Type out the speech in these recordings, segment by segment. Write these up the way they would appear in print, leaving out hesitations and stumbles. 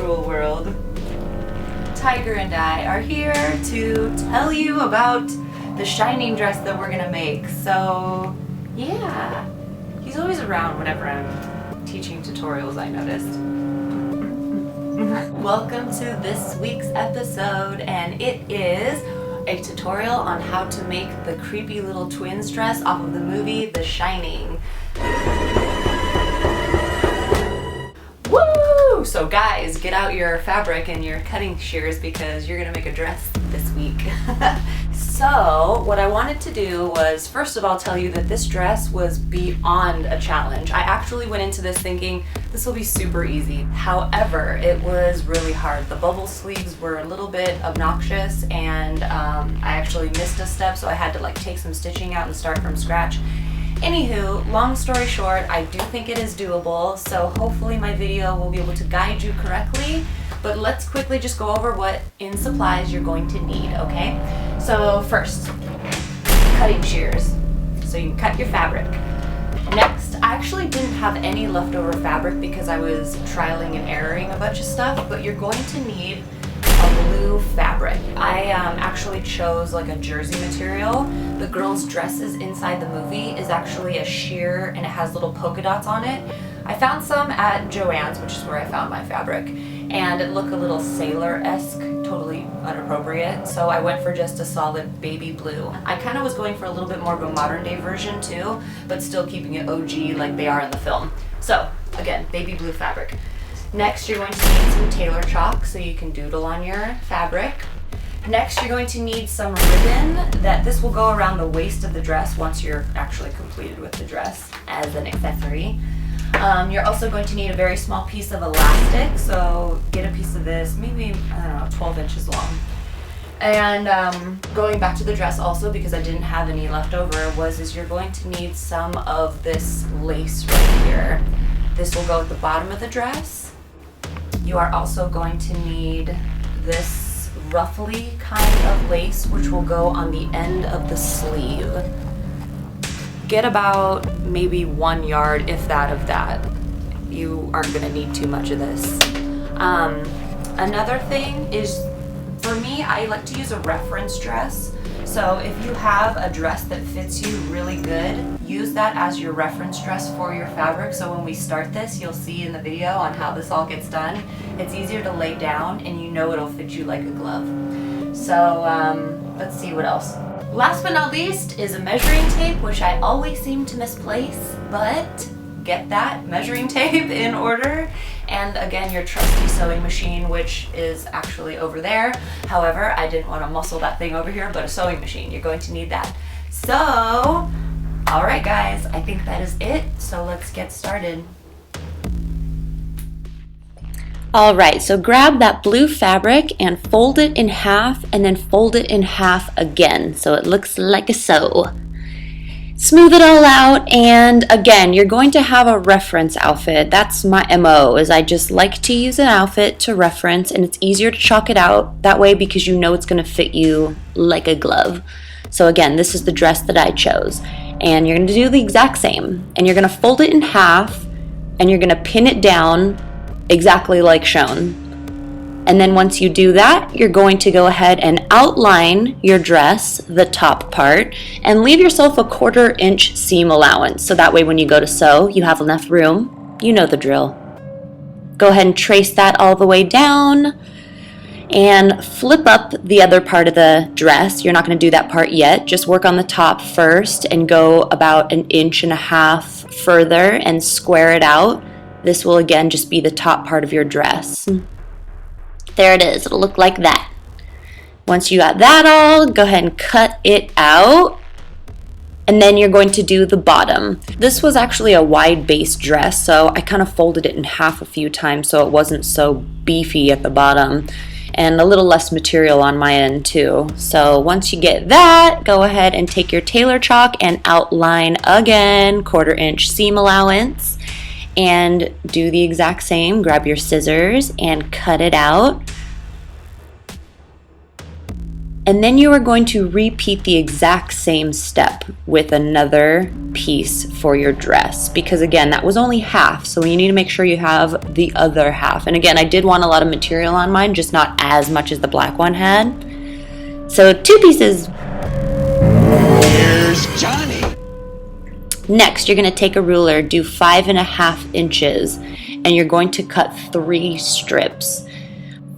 cruel world. Tiger and I are here to tell you about the shining dress that we're gonna make. So yeah, he's always around whenever I'm teaching tutorials, I noticed. Welcome to this week's episode, and it is a tutorial on how to make the creepy little twins dress off of the movie The Shining. Woo! So guys, get out your fabric and your cutting shears because you're gonna make a dress this week. So what I wanted to do was first of all tell you that this dress was beyond a challenge. I actually went into this thinking this will be super easy. However, it was really hard. The bubble sleeves were a little bit obnoxious, and I actually missed a step, so I had to like take some stitching out and start from scratch. Anywho, long story short, I do think it is doable, so hopefully my video will be able to guide you correctly. But let's quickly just go over what in supplies you're going to need, okay? So first, cutting shears, so you can cut your fabric. Next, I actually didn't have any leftover fabric because I was trialing and erroring a bunch of stuff, but you're going to need a blue fabric. I actually chose like a jersey material. The girls' dresses inside the movie is actually a sheer and it has little polka dots on it. I found some at Joann's, which is where I found my fabric, and it looked a little sailor-esque, totally inappropriate, so I went for just a solid baby blue. I kind of was going for a little bit more of a modern day version too, but still keeping it OG like they are in the film. So again, baby blue fabric. Next, you're going to need some tailor chalk so you can doodle on your fabric. Next, you're going to need some ribbon. This will go around the waist of the dress once you're actually completed with the dress as an accessory. You're also going to need a very small piece of elastic, so get a piece of this, maybe, I don't know, 12 inches long. And going back to the dress also, because I didn't have any left over, you're going to need some of this lace right here. This will go at the bottom of the dress. You are also going to need this ruffly kind of lace, which will go on the end of the sleeve. Get about maybe 1 yard, if that, of that. You aren't gonna need too much of this. Another thing is, for me, I like to use a reference dress. So if you have a dress that fits you really good, use that as your reference dress for your fabric. So when we start this, you'll see in the video on how this all gets done. It's easier to lay down and you know it'll fit you like a glove. So let's see what else. Last but not least is a measuring tape, which I always seem to misplace, but get that measuring tape in order. And again, your trusty sewing machine, which is actually over there. However, I didn't want to muscle that thing over here, but a sewing machine, you're going to need that. So, all right guys, I think that is it. So let's get started. Alright, so grab that blue fabric and fold it in half and then fold it in half again so it looks like a sew. Smooth it all out, and again, you're going to have a reference outfit. That's my MO, is I just like to use an outfit to reference, and it's easier to chalk it out that way because you know it's going to fit you like a glove. So again, this is the dress that I chose, and you're going to do the exact same, and you're going to fold it in half and you're going to pin it down exactly like shown. And then once you do that, you're going to go ahead and outline your dress, the top part, and leave yourself a 1/4 inch seam allowance. So that way when you go to sew, you have enough room. You know the drill. Go ahead and trace that all the way down and flip up the other part of the dress. You're not going to do that part yet. Just work on the top first and go about 1.5 inches further and square it out. This will again just be the top part of your dress. There it is. It'll look like that. Once you got that all, go ahead and cut it out. And then you're going to do the bottom. This was actually a wide base dress, so I kind of folded it in half a few times so it wasn't so beefy at the bottom. And a little less material on my end too. So once you get that, go ahead and take your tailor chalk and outline again, 1/4 inch seam allowance. And do the exact same. Grab your scissors and cut it out. And then you are going to repeat the exact same step with another piece for your dress, because again, that was only half, so you need to make sure you have the other half. And again, I did want a lot of material on mine, just not as much as the black one had. So 2 pieces. Here's Johnny. Next, you're going to take a ruler, do 5.5 inches, and you're going to cut 3 strips,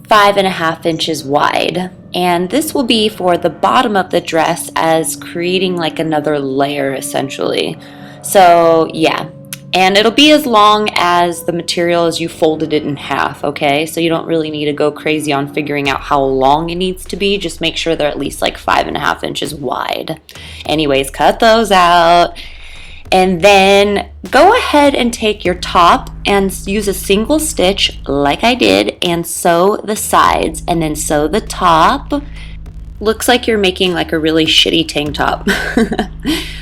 5.5 inches wide. And this will be for the bottom of the dress, as creating like another layer essentially. So yeah, and it'll be as long as the material as you folded it in half, okay? So you don't really need to go crazy on figuring out how long it needs to be. Just make sure they're at least like 5.5 inches wide. Anyways, cut those out. And then go ahead and take your top and use a single stitch like I did and sew the sides and then sew the top. Looks like you're making like a really shitty tank top.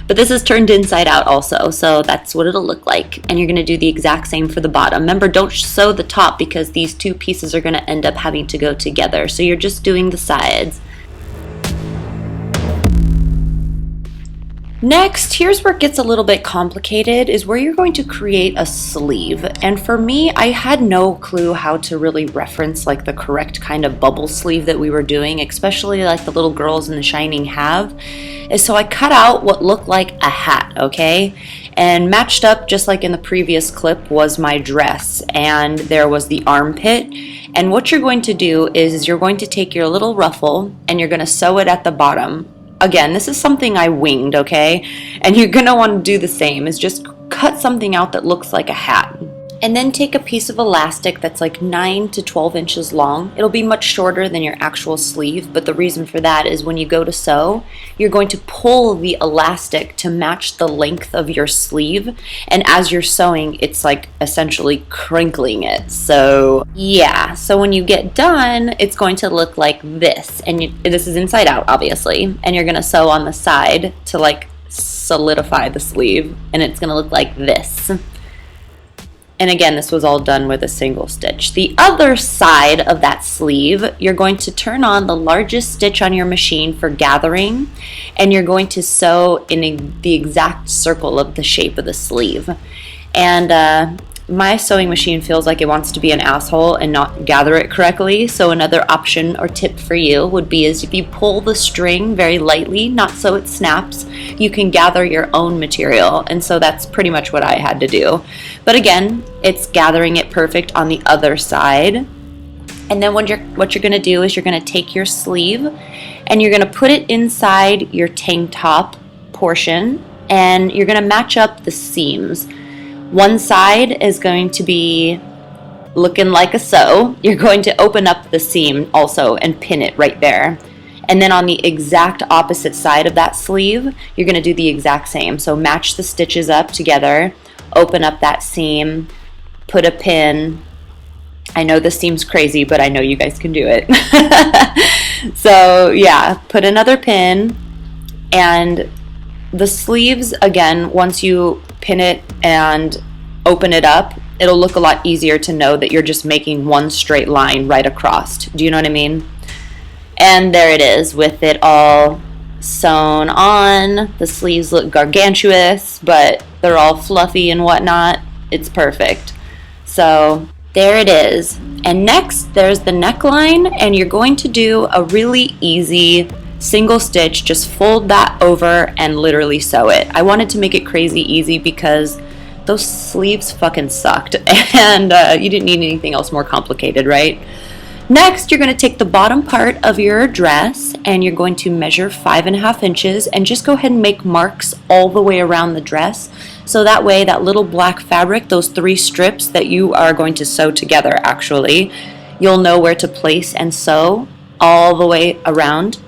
But this is turned inside out also, so that's what it'll look like. And you're going to do the exact same for the bottom. Remember, don't sew the top because these 2 pieces are going to end up having to go together. So you're just doing the sides. Next, here's where it gets a little bit complicated, is where you're going to create a sleeve. And for me, I had no clue how to really reference like the correct kind of bubble sleeve that we were doing, especially like the little girls in The Shining have. And so I cut out what looked like a hat, okay? And matched up, just like in the previous clip, was my dress. And there was the armpit. And what you're going to do is you're going to take your little ruffle and you're going to sew it at the bottom. Again, this is something I winged, okay? And you're gonna want to do the same, is just cut something out that looks like a hat. And then take a piece of elastic that's like 9 to 12 inches long. It'll be much shorter than your actual sleeve, but the reason for that is when you go to sew, you're going to pull the elastic to match the length of your sleeve. And as you're sewing, it's like essentially crinkling it. So yeah, so when you get done, it's going to look like this. And this is inside out, obviously. And you're gonna sew on the side to like solidify the sleeve. And it's gonna look like this. And again, this was all done with a single stitch. The other side of that sleeve, you're going to turn on the largest stitch on your machine for gathering, and you're going to sew in the exact circle of the shape of the sleeve. And my sewing machine feels like it wants to be an asshole and not gather it correctly. So another option or tip for you would be is if you pull the string very lightly, not so it snaps, you can gather your own material. And so that's pretty much what I had to do. But again, it's gathering it perfect on the other side. And then what you're going to do is you're going to take your sleeve and you're going to put it inside your tank top portion, and you're going to match up the seams. One side is going to be looking like a sew. You're going to open up the seam also and pin it right there. And then on the exact opposite side of that sleeve, you're going to do the exact same. So match the stitches up together, open up that seam, put a pin. I know this seems crazy, but I know you guys can do it. So yeah, put another pin. And the sleeves, again, once you pin it and open it up, it'll look a lot easier to know that you're just making one straight line right across. Do you know what I mean? And there it is with it all sewn on. The sleeves look gargantuous, but they're all fluffy and whatnot. It's perfect. So there it is. And next there's the neckline, and you're going to do a really easy single stitch. Just fold that over and literally sew it. I wanted to make it crazy easy because those sleeves fucking sucked, and you didn't need anything else more complicated, right? Next, you're going to take the bottom part of your dress and you're going to measure 5.5 inches and just go ahead and make marks all the way around the dress. So that way, that little black fabric, those 3 strips that you are going to sew together actually, you'll know where to place and sew all the way around.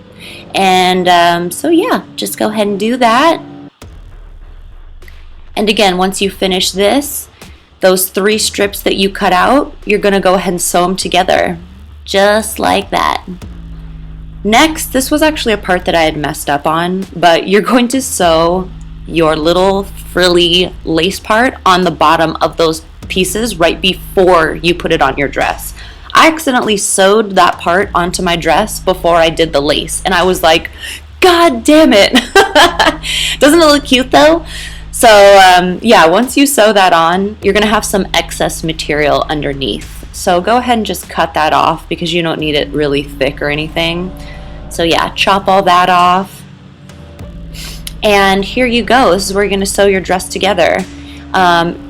And so yeah, just go ahead and do that. And again, once you finish this, those 3 strips that you cut out, you're going to go ahead and sew them together. Just like that. Next, this was actually a part that I had messed up on, but you're going to sew your little frilly lace part on the bottom of those pieces right before you put it on your dress. I accidentally sewed that part onto my dress before I did the lace, and I was like, God damn it. Doesn't it look cute though? So yeah, once you sew that on, you're gonna have some excess material underneath. So go ahead and just cut that off because you don't need it really thick or anything. So yeah, chop all that off. And here you go. This is where you're gonna sew your dress together.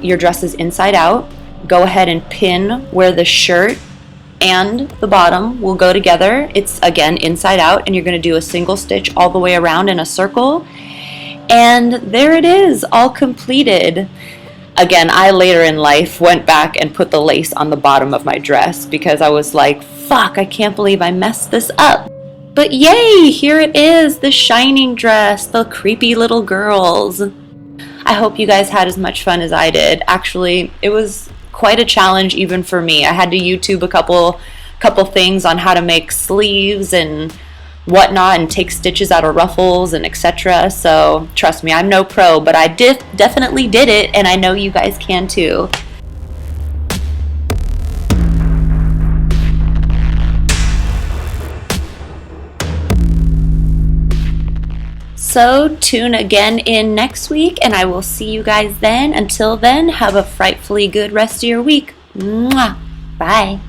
Your dress is inside out. Go ahead and pin where the shirt and the bottom will go together. It's again inside out, and you're going to do a single stitch all the way around in a circle, and there it is, all completed. Again, I later in life went back and put the lace on the bottom of my dress because I was like, fuck, I can't believe I messed this up. But yay, here it is, the shining dress, the creepy little girls. I hope you guys had as much fun as I did. Actually, it was quite a challenge even for me. I had to YouTube a couple things on how to make sleeves and whatnot and take stitches out of ruffles and etc. So trust me, I'm no pro, but I definitely did it, and I know you guys can too. So tune again in next week, and I will see you guys then. Until then, have a frightfully good rest of your week. Mwah. Bye.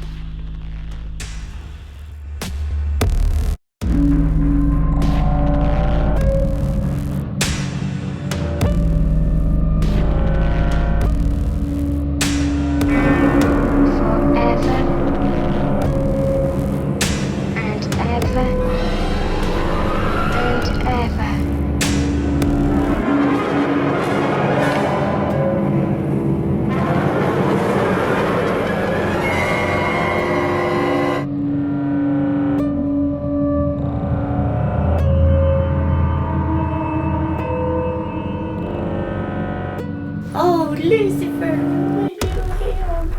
Oh, Lucifer, my little ham.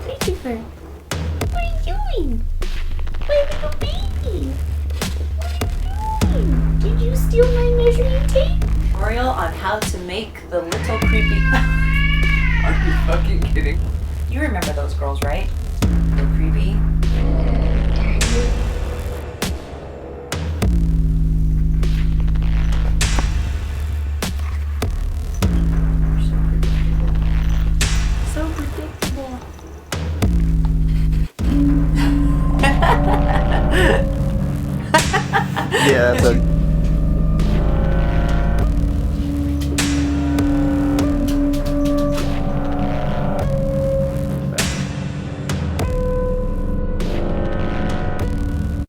Lucifer, what are you doing? My little baby. What are you doing? Did you steal my measuring tape? Tutorial on how to make the little creepy... Are you fucking kidding? You remember those girls, right? They're creepy. So predictable. Yeah, that's a